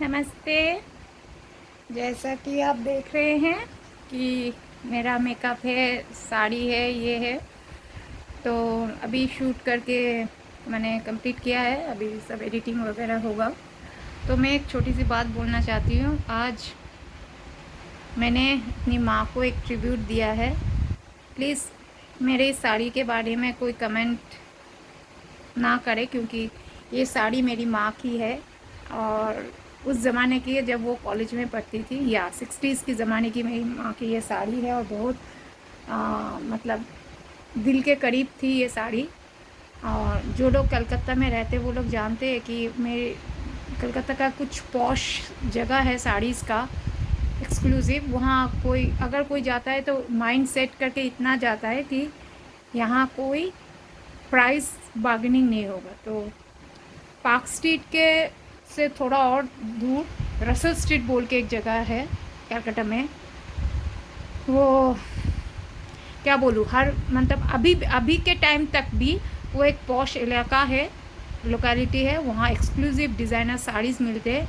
नमस्ते। जैसा कि आप देख रहे हैं कि मेरा मेकअप है, साड़ी है, ये है। तो अभी शूट करके मैंने कंप्लीट किया है, अभी सब एडिटिंग वगैरह होगा। तो मैं एक छोटी सी बात बोलना चाहती हूँ। आज मैंने अपनी माँ को एक ट्रिब्यूट दिया है। प्लीज़ मेरे इस साड़ी के बारे में कोई कमेंट ना करें, क्योंकि ये साड़ी मेरी माँ की है और उस ज़माने की है जब वो कॉलेज में पढ़ती थी, या 60s के ज़माने की मेरी माँ की ये साड़ी है। और बहुत मतलब दिल के करीब थी ये साड़ी। और जो लोग कलकत्ता में रहते वो लोग जानते हैं कि मेरे कलकत्ता का कुछ पॉश जगह है साड़ीज़ का, एक्सक्लूसिव। वहाँ कोई अगर कोई जाता है तो माइंड सेट करके इतना जाता है कि यहाँ कोई प्राइस बार्गेनिंग नहीं होगा। तो पार्क स्ट्रीट के से थोड़ा और दूर रसल स्ट्रीट बोल के एक जगह है कलकत्ता में। वो क्या बोलूँ, हर मतलब अभी अभी के टाइम तक भी वो एक पॉश इलाका है, लोकेलिटी है। वहाँ एक्सक्लूसिव डिज़ाइनर साड़ीज़ मिलते हैं।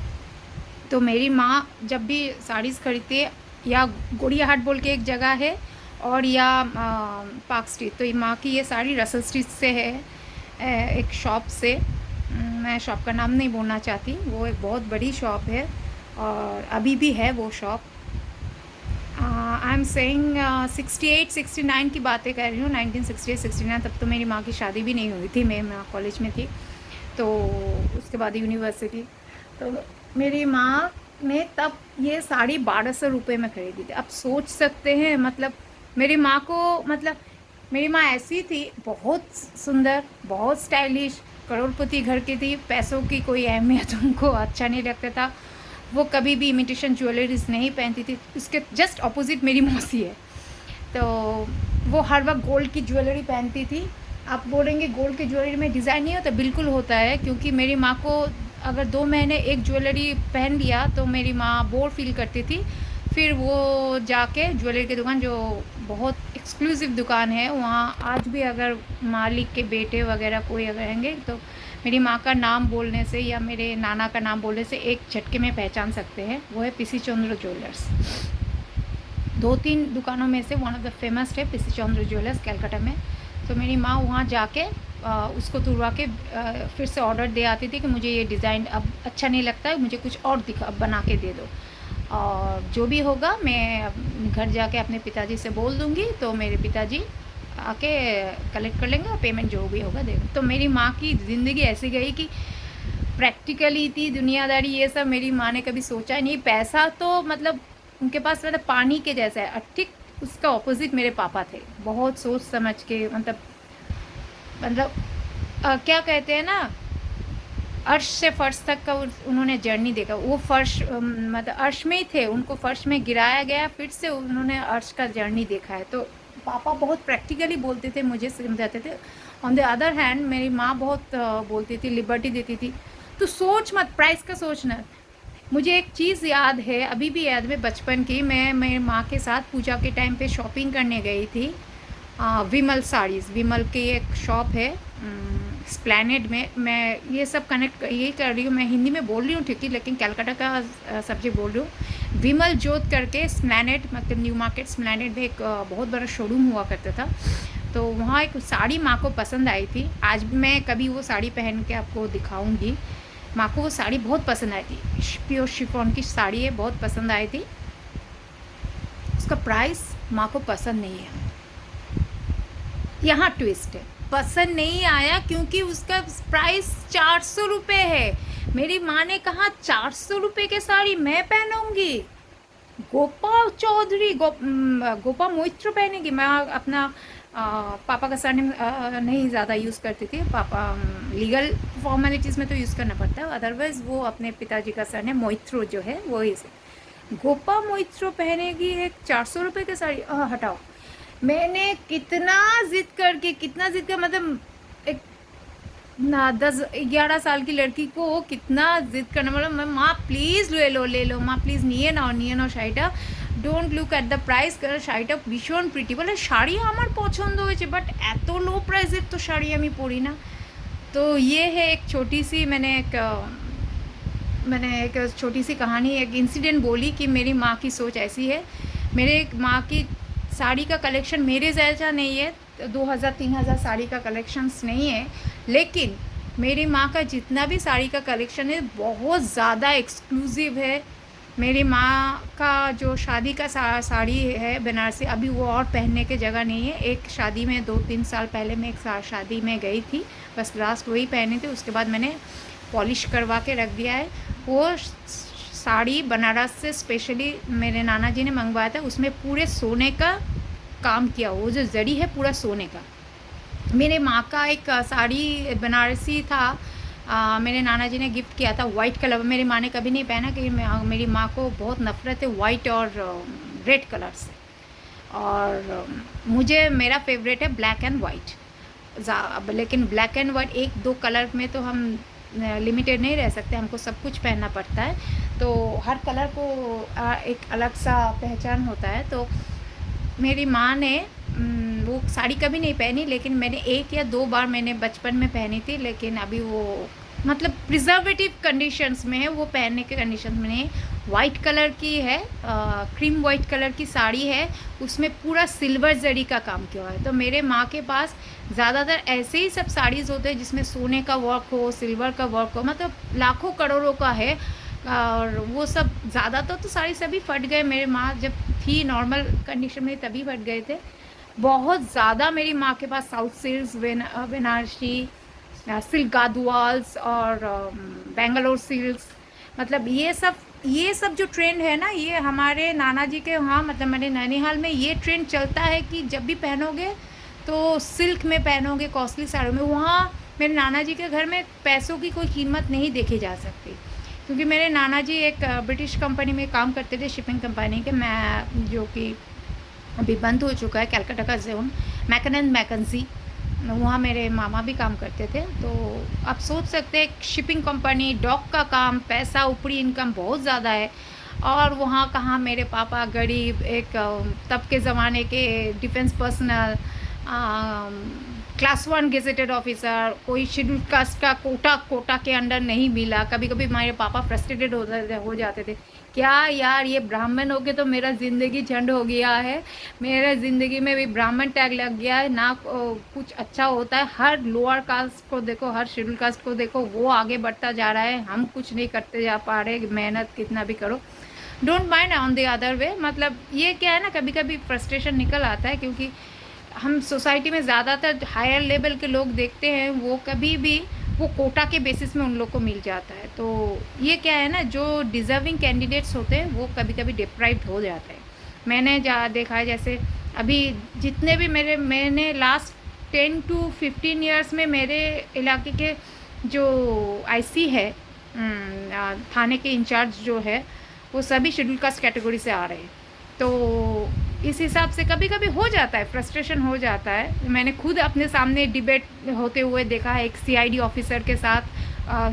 तो मेरी माँ जब भी साड़ीज़ खरीदती है, या गुड़िया हाट बोल के एक जगह है, और या पार्क स्ट्रीट। तो ये माँ की ये साड़ी रसल स्ट्रीट से है, एक शॉप से। मैं शॉप का नाम नहीं बोलना चाहती, वो एक बहुत बड़ी शॉप है और अभी भी है वो शॉप। आई एम सेइंग 68 69 की बातें कर रही हूँ, 1968 69। तब तो मेरी माँ की शादी भी नहीं हुई थी, मैं कॉलेज में थी। तो उसके बाद यूनिवर्सिटी। तो मेरी माँ ने तब ये साड़ी 1200 रुपये में खरीदी थी। अब सोच सकते हैं, मतलब मेरी माँ को, मतलब मेरी माँ ऐसी थी, बहुत सुंदर, बहुत स्टाइलिश, करोड़पति घर की थी। पैसों की कोई अहमियत उनको अच्छा नहीं लगता था। वो कभी भी इमिटेशन ज्वेलरीज नहीं पहनती थी। उसके जस्ट अपोजिट मेरी मौसी है, तो वो हर वक्त गोल्ड की ज्वेलरी पहनती थी। आप बोलेंगे गोल्ड की ज्वेलरी में डिज़ाइन नहीं होता, बिल्कुल होता है। क्योंकि मेरी माँ को अगर 2 महीने एक ज्वेलरी पहन लिया तो मेरी माँ बोर फील करती थी। फिर वो जाके ज्वेलरी की दुकान, जो बहुत एक्सक्लूसिव दुकान है, वहाँ आज भी अगर मालिक के बेटे वगैरह कोई अगर रहेंगे तो मेरी माँ का नाम बोलने से या मेरे नाना का नाम बोलने से एक झटके में पहचान सकते हैं। वो है पीसी चंद्र ज्वेलर्स। 2-3 दुकानों में से वन ऑफ द फेमस है पीसी चंद्र ज्वेलर्स कलकत्ता में। तो मेरी माँ वहाँ जाके उसको तुड़वा के फिर से ऑर्डर दे आती थी कि मुझे ये डिज़ाइन अब अच्छा नहीं लगता है, मुझे कुछ और दिखा बना के दे दो। और जो भी होगा मैं घर जाके अपने पिताजी से बोल दूँगी, तो मेरे पिताजी आके कलेक्ट कर लेंगे और पेमेंट जो भी होगा देगा। तो मेरी माँ की ज़िंदगी ऐसी गई कि प्रैक्टिकली थी, दुनियादारी ये सब मेरी माँ ने कभी सोचा ही नहीं। पैसा तो मतलब उनके पास मतलब पानी के जैसा है। ठीक उसका ऑपोजिट मेरे पापा थे, बहुत सोच समझ के, मतलब क्या कहते हैं ना, अर्श से फर्श तक का उन्होंने जर्नी देखा। वो फर्श मतलब अर्श में ही थे, उनको फर्श में गिराया गया, फिर से उन्होंने अर्श का जर्नी देखा है। तो पापा बहुत प्रैक्टिकली बोलते थे, मुझे समझाते थे। ऑन द अदर हैंड मेरी माँ बहुत बोलती थी, लिबर्टी देती थी। तो सोच मत, प्राइस का सोचना। मुझे एक चीज़ याद है, अभी भी याद है बचपन की। मैं मेरी माँ के साथ पूजा के टाइम पे शॉपिंग करने गई थी विमल साड़ीज़। विमल की एक शॉप है स्प्लैनेड में। मैं ये सब कनेक्ट यही कर रही हूँ, मैं हिंदी में बोल रही हूँ ठीक है, लेकिन कलकत्ता का सब्जेक्ट बोल रही हूँ। विमल जोत करके स्प्लैनेड, मतलब न्यू मार्केट स्प्लैनेड में एक बहुत बड़ा शोरूम हुआ करता था। तो वहाँ एक साड़ी माँ को पसंद आई थी। आज भी मैं कभी वो साड़ी पहन के आपको दिखाऊंगी। माँ को वो साड़ी बहुत पसंद आई थी, प्योर शिफॉन की साड़ी है, बहुत पसंद आई थी। उसका प्राइस माँ को पसंद नहीं है। यहाँ ट्विस्ट है, पसंद नहीं आया क्योंकि उसका प्राइस 400 रुपये है। मेरी माँ ने कहा 400 रुपये की साड़ी मैं पहनूंगी, गोपा चौधरी गोपा मोइत्र पहनेगी। मैं अपना पापा का सरनेम नहीं ज़्यादा यूज़ करती थी। पापा लीगल फॉर्मेलिटीज़ में तो यूज़ करना पड़ता है, अदरवाइज़ वो अपने पिताजी का सरनेम मोइत्रो जो है वो ही से। गोपा मोइत्रो पहनेगी एक 400 रुपये की साड़ी, हटाओ। मैंने कितना ज़िद करके, कितना ज़िद कर, मतलब एक ना 10-11 साल की लड़की को कितना ज़िद करना, मतलब मैं माँ प्लीज़ ले लो माँ प्लीज़, নিয়ে নাও শাড়িটা, don't look at the price. কারণ শাড়িটা ভীষণ প্রিটি। বলে শাড়ি আমার পছন্দ হয়েছে, বাট এত লো প্রাইসের তো শাড়ি আমি পরি না। तो ये है एक छोटी सी, मैंने एक मैंने एक छोटी सी कहानी, एक इंसिडेंट बोली कि मेरी माँ की सोच ऐसी है। मेरे माँ की साड़ी का कलेक्शन मेरे जैसा नहीं है, 2000-3000 साड़ी का कलेक्शंस नहीं है, लेकिन मेरी माँ का जितना भी साड़ी का कलेक्शन है बहुत ज़्यादा एक्सक्लूसिव है। मेरी माँ का जो शादी का साड़ी है बनारसी, अभी वो और पहनने की जगह नहीं है। एक शादी में 2-3 साल पहले मैं एक शादी में गई थी, बस लास्ट वही पहनी थी, उसके बाद मैंने पॉलिश करवा के रख दिया है। वो साड़ी बनारस से स्पेशली मेरे नाना जी ने मंगवाया था, उसमें पूरे सोने का काम किया, वो जो जड़ी है पूरा सोने का। मेरे माँ का एक साड़ी बनारसी था, मेरे नाना जी ने गिफ्ट किया था, वाइट कलर। मेरी माँ ने कभी नहीं पहना क्योंकि मेरी माँ को बहुत नफरत है वाइट और रेड कलर से। और मुझे मेरा फेवरेट है ब्लैक एंड वाइट। लेकिन ब्लैक एंड वाइट एक दो कलर में तो हम लिमिटेड नहीं रह सकते, हमको सब कुछ पहनना पड़ता है। तो हर कलर को एक अलग सा पहचान होता है। तो मेरी माँ ने वो साड़ी कभी नहीं पहनी, लेकिन मैंने 1 या 2 बार मैंने बचपन में पहनी थी, लेकिन अभी वो मतलब प्रिजर्वेटिव कंडीशंस में है, वो पहनने के कंडीशन में नहीं। वाइट कलर की है, क्रीम वाइट कलर की साड़ी है, उसमें पूरा सिल्वर जरी का काम किया हुआ है। तो मेरे माँ के पास ज़्यादातर ऐसे ही सब साड़ीज़ होते हैं जिसमें सोने का वर्क हो, सिल्वर का वर्क हो, मतलब लाखों करोड़ों का है। और वो सब ज़्यादातर तो साड़ी सभी फट गए, मेरे माँ जब थी नॉर्मल कंडीशन में तभी फट गए थे। बहुत ज़्यादा मेरी माँ के पास साउथ सिल्क्स, बनारसी सिल्क गादवाल्स और बेंगलोर सिल्क्स, मतलब ये सब जो ट्रेंड है ना, ये हमारे नाना जी के वहाँ, मतलब मेरे नैनीहाल में ये ट्रेंड चलता है कि जब भी पहनोगे तो सिल्क में पहनोगे, कॉस्टली साड़ियों में। वहाँ मेरे नाना जी के घर में पैसों की कोई कीमत नहीं देखी जा सकती, क्योंकि मेरे नाना जी एक ब्रिटिश कंपनी में काम करते थे, शिपिंग कंपनी के, मैं जो कि अभी बंद हो चुका है, कैलकाटा का जोन, मैकन एंड मैकेंजी, वहाँ मेरे मामा भी काम करते थे। तो आप सोच सकते हैं शिपिंग कंपनी, डॉक का काम, पैसा, ऊपरी इनकम बहुत ज़्यादा है। और वहाँ कहाँ मेरे पापा गरीब, एक तब के ज़माने के defence personnel, class 1 gazetted officer, कोई शेड्यूल कास्ट का कोटा के अंडर नहीं मिला। कभी कभी मेरे पापा फ्रस्ट्रेटेड हो जाते थे, क्या यार ये ब्राह्मण हो के तो मेरा ज़िंदगी झंड हो गया है, मेरे ज़िंदगी में भी ब्राह्मण टैग लग गया है ना, कुछ अच्छा होता है। हर लोअर कास्ट को देखो, हर शेड्यूल कास्ट को देखो, वो आगे बढ़ता जा रहा है, हम कुछ नहीं करते जा पा रहे, मेहनत कितना भी करो। Don't mind on the other way, मतलब ये क्या है ना, कभी कभी फ्रस्ट्रेशन निकल आता है, क्योंकि हम सोसाइटी में ज़्यादातर हायर लेवल के लोग देखते हैं, वो कभी भी वो कोटा के बेसिस में उन लोग को मिल जाता है। तो ये क्या है ना, जो डिज़र्विंग कैंडिडेट्स होते हैं वो कभी कभी डिप्राइव्ड हो जाते हैं। मैंने देखा है, जैसे अभी जितने भी मैंने लास्ट 10 to 15 ईयर्स में मेरे इलाके के जो आईसी है, थाने के इंचार्ज जो है, वो सभी शेड्यूल कास्ट कैटेगरी से आ रहे हैं। तो इस हिसाब से कभी कभी हो जाता है, फ्रस्ट्रेशन हो जाता है। मैंने खुद अपने सामने डिबेट होते हुए देखा है, एक सीआईडी ऑफिसर के साथ,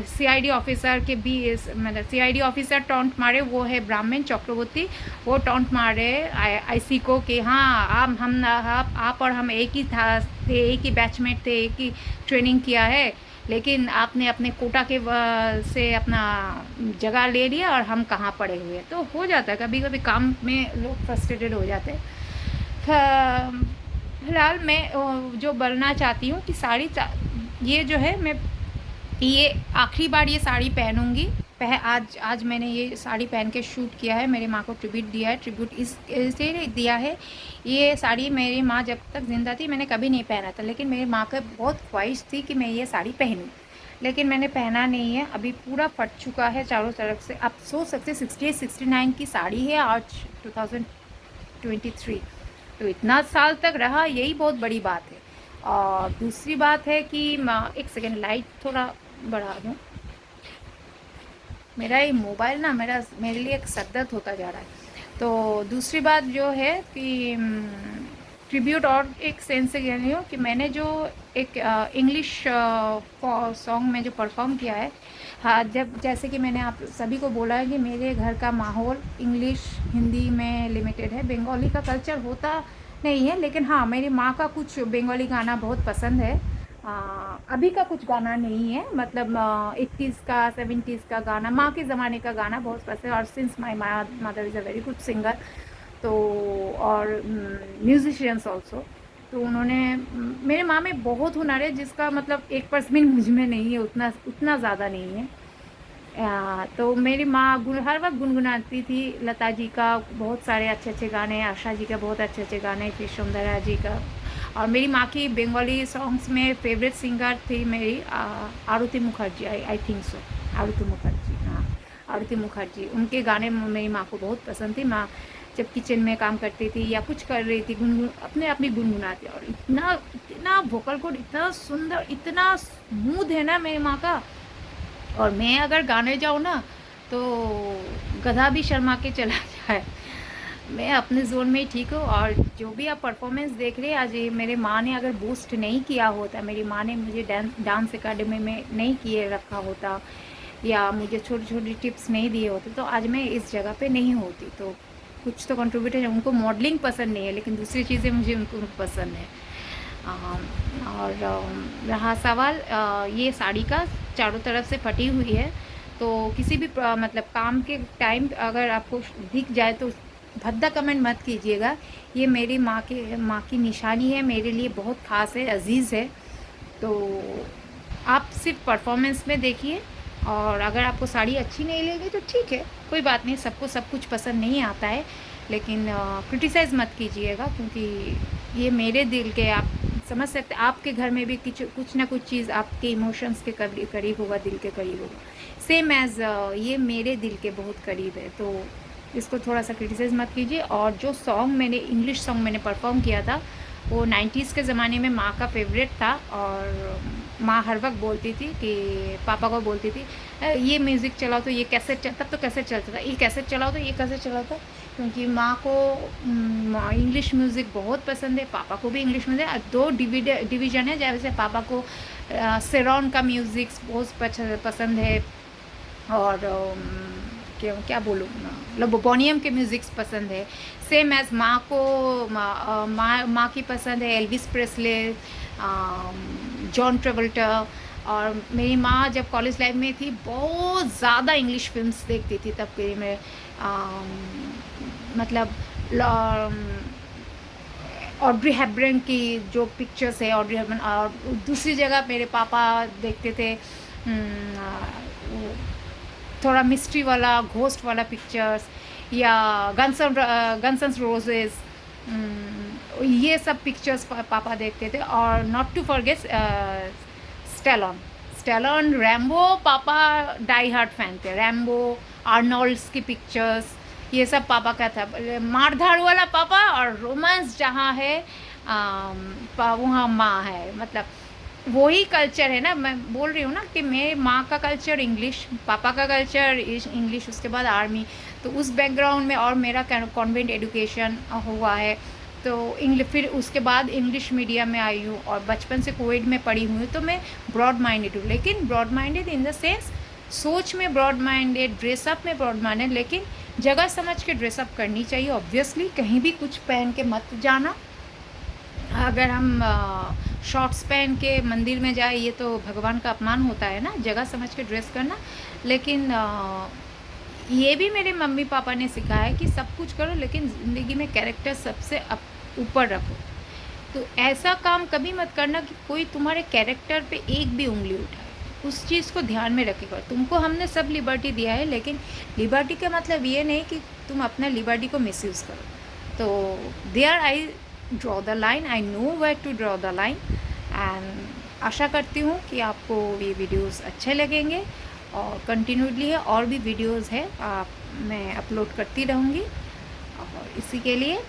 सीआईडी ऑफिसर के भी मतलब सीआईडी ऑफिसर टॉन्ट मारे, वो है ब्राह्मण चक्रवर्ती, वो टॉन्ट मारे आईसी को कि हाँ आप और हम एक ही थे, एक ही बैचमेट थे, एक ही ट्रेनिंग किया है, लेकिन आपने अपने कोटा के से अपना जगह ले लिया और हम कहाँ पड़े हुए। तो हो जाता है कभी कभी, काम में लोग फ्रस्ट्रेटेड हो जाते हैं। फिलहाल मैं जो बोलना चाहती हूँ कि साड़ी ये जो है, मैं ये आखिरी बार ये साड़ी पहनूंगी। आज मैंने ये साड़ी पहन के शूट किया है, मेरी माँ को ट्रिब्यूट दिया है, ट्रिब्यूट इसलिए दिया है, ये साड़ी मेरी माँ जब तक ज़िंदा थी मैंने कभी नहीं पहना था, लेकिन मेरी माँ का बहुत ख्वाहिश थी कि मैं ये साड़ी पहनूं, लेकिन मैंने पहना नहीं है। अभी पूरा फट चुका है चारों तरफ से। आप सोच सकते 68-69 की साड़ी है, आज 2023, तो इतना साल तक रहा, यही बहुत बड़ी बात है। और दूसरी बात है कि एक सेकेंड लाइट थोड़ा बढ़ा दूँ, मेरा ये मोबाइल ना मेरे लिए एक सद्दत होता जा रहा है। तो दूसरी बात जो है कि ट्रिब्यूट और एक सेंस से कह रही हूँ कि मैंने जो एक इंग्लिश सॉन्ग में जो परफॉर्म किया है, हाँ, जैसे कि मैंने आप सभी को बोला है कि मेरे घर का माहौल इंग्लिश हिंदी में लिमिटेड है, बंगाली का कल्चर होता नहीं है, लेकिन हाँ मेरी माँ का कुछ बंगाली गाना बहुत पसंद है। अभी का कुछ गाना नहीं है, मतलब 80s का 70s का गाना, माँ के ज़माने का गाना बहुत पसंद है। और since my mother is a very good singer, तो और म्यूजिशियंस ऑल्सो, तो उन्होंने मेरे माँ में बहुत हुनर है जिसका मतलब 1% मुझ में नहीं है, उतना उतना ज़्यादा नहीं है। तो मेरी माँ हर वक्त गुनगुनाती थी लता जी का बहुत सारे अच्छे अच्छे गाने, आशा जी का बहुत अच्छे अच्छे गाने, फिर सौंदर्या जी का। और मेरी माँ की बंगाली सॉन्ग्स में फेवरेट सिंगर थी मेरी आरती मुखर्जी, आई थिंक सो, आरती मुखर्जी, हाँ, आरती मुखर्जी। उनके गाने मेरी माँ को बहुत पसंद थी। माँ जब किचन में काम करती थी या कुछ कर रही थी, गुनगुन अपने आप ही गुनगुनाती, और इतना इतना वोकल कोड इतना सुंदर, इतना स्मूथ है ना मेरी माँ का। और मैं अगर गाने जाऊँ ना तो गधा भी शर्मा के चला जाए, मैं अपने जोन में ही ठीक हूँ। और जो भी आप परफॉर्मेंस देख रहे हैं आज, ये मेरे माँ ने अगर बूस्ट नहीं किया होता, मेरी माँ ने मुझे डांस एकेडमी में नहीं किए रखा होता, या मुझे छोटी छोटी टिप्स नहीं दिए होते, तो आज मैं इस जगह पे नहीं होती। तो कुछ तो कंट्रीब्यूट है। उनको मॉडलिंग पसंद नहीं है, लेकिन दूसरी चीज़ें मुझे उनको पसंद है। और रहा सवाल ये साड़ी का, चारों तरफ से फटी हुई है, तो किसी भी मतलब काम के टाइम अगर आपको दिख जाए तो भद्दा कमेंट मत कीजिएगा। ये मेरी माँ की निशानी है, मेरे लिए बहुत ख़ास है, अजीज़ है। तो आप सिर्फ परफॉर्मेंस में देखिए, और अगर आपको साड़ी अच्छी नहीं लगी तो ठीक है, कोई बात नहीं, सबको सब कुछ पसंद नहीं आता है, लेकिन क्रिटिसाइज़ मत कीजिएगा, क्योंकि ये मेरे दिल के, आप समझ सकते, आपके घर में भी कुछ ना कुछ चीज़ आपके इमोशंस के करीब होगा, दिल के करीब होगा, सेम एज़ ये मेरे दिल के बहुत करीब है। तो इसको थोड़ा सा क्रिटिसाइज़ मत कीजिए। और जो सॉन्ग मैंने, इंग्लिश सॉन्ग मैंने परफॉर्म किया था, वो 90s के ज़माने में माँ का फेवरेट था। और माँ हर वक्त बोलती थी कि पापा को बोलती थी, ये म्यूज़िक चलाओ तो ये कैसेट तब तो कैसेट चलता था, ये कैसेट चलाओ तो ये कैसेट चलाता, क्योंकि माँ को इंग्लिश म्यूज़िक बहुत पसंद है, पापा को भी इंग्लिश म्यूज़िक। दो डिवीज़न है, जैसे पापा को सेरॉन का म्यूज़िक बहुत पसंद है, और क्या बोलूँ, लोबोनियम के म्यूज़िक्स पसंद है। सेम एज़ माँ को माँ की पसंद है एल्विस प्रेस्ले, जॉन ट्रेवल्टा। और मेरी माँ जब कॉलेज लाइफ में थी बहुत ज़्यादा इंग्लिश फिल्म्स देखती थी, तब के मैं मतलब ऑड्री हेपबर्न की जो पिक्चर्स है, ऑड्री हेपबर्न। और दूसरी जगह मेरे पापा देखते थे थोड़ा मिस्ट्री वाला, घोस्ट वाला पिक्चर्स, या गन्स रोजेस, ये सब पिक्चर्स पापा देखते थे। और not to forget Stallone, Rambo, पापा डाई हार्ट फैन थे, रैम्बो, आर्नोल्ड्स की पिक्चर्स, ये सब पापा का था। मारधाड़ वाला पापा, और रोमांस जहाँ है वहाँ माँ है, मतलब वही कल्चर है ना। मैं बोल रही हूँ ना कि मेरे माँ का कल्चर इंग्लिश, पापा का कल्चर इंग्लिश, उसके बाद आर्मी, तो उस बैकग्राउंड में। और मेरा कॉन्वेंट एजुकेशन हुआ है, तो इंग्लिश, फिर उसके बाद इंग्लिश मीडियम में आई हूँ, और बचपन से कोविड में पढ़ी हुई हूँ, तो मैं ब्रॉड माइंडेड हूँ। लेकिन broad minded in the sense, सोच में ब्रॉड माइंडेड, ड्रेसअप में ब्रॉड माइंडेड, लेकिन जगह समझ के ड्रेसअप करनी चाहिए। ऑब्वियसली कहीं भी कुछ पहन के मत जाना। अगर हम शॉर्ट्स पहन के मंदिर में जाए, ये तो भगवान का अपमान होता है ना, जगह समझ के ड्रेस करना। लेकिन ये भी मेरे मम्मी पापा ने सिखाया है कि सब कुछ करो, लेकिन ज़िंदगी में कैरेक्टर सबसे ऊपर रखो। तो ऐसा काम कभी मत करना कि कोई तुम्हारे कैरेक्टर पे एक भी उंगली उठाए, उस चीज़ को ध्यान में रखेगा। तुमको हमने सब लिबर्टी दिया है, लेकिन लिबर्टी का मतलब ये नहीं कि तुम अपना लिबर्टी को मिसयूज़ करो। तो there I draw the line, I know where to draw the line. And आशा करती हूँ कि आपको ये वीडियोस अच्छे लगेंगे, और कंटिन्यूडली है और भी वीडियोस है मैं अपलोड करती रहूँगी। और इसी के लिए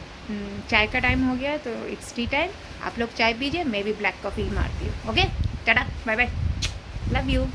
चाय का टाइम हो गया है, तो इट्स टी टाइम। आप लोग चाय पीजिए, मैं भी ब्लैक कॉफ़ी मारती हूँ। Okay, tata, bye bye, love you.